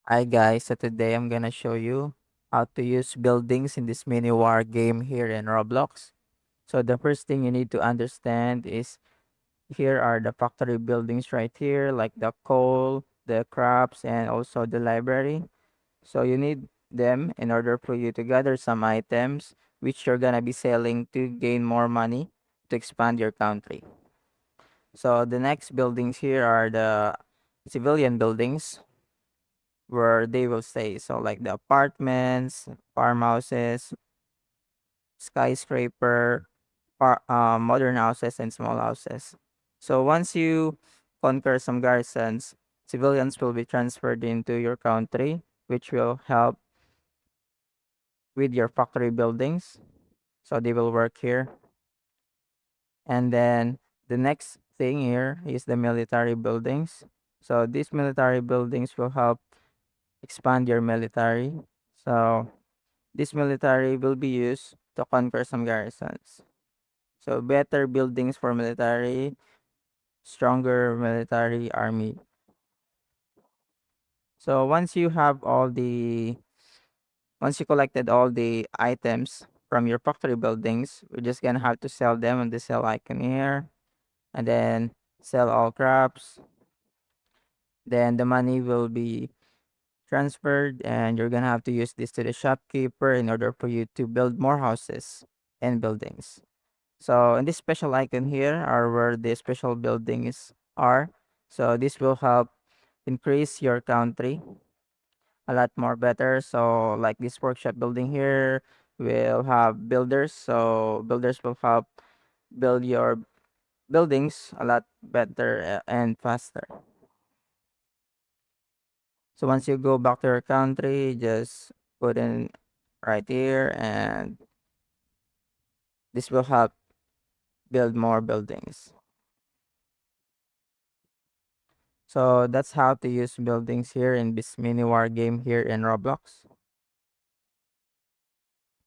Hi guys, so today I'm gonna show you how to use buildings in this mini war game here in Roblox. So the first thing you need to understand is here are the factory buildings right here, like the coal, the crops, and also the library. So you need them in order for you to gather some items which you're gonna be selling to gain more money to expand your country. So the next buildings here are the civilian buildings where they will stay. So like the apartments, farmhouses, skyscraper, modern houses, and small houses. So once you conquer some garrisons, civilians will be transferred into your country, which will help with your factory buildings. So they will work here. And then the next thing here is the military buildings. So these military buildings will help expand your military. So this military will be used to conquer some garrisons. So better buildings for military, stronger military army. So once you collected all the items from your factory buildings, we're just gonna have to sell them on the sell icon here, and then sell all crops. Then the money will be transferred, and you're gonna have to use this to the shopkeeper in order for you to build more houses and buildings. So in this special icon here are where the special buildings are. So this will help increase your country a lot more better. So like this workshop building here will have builders. So builders will help build your buildings a lot better and faster. So once you go back to your country, just put in right here, and this will help build more buildings. So that's how to use buildings here in this mini war game here in Roblox.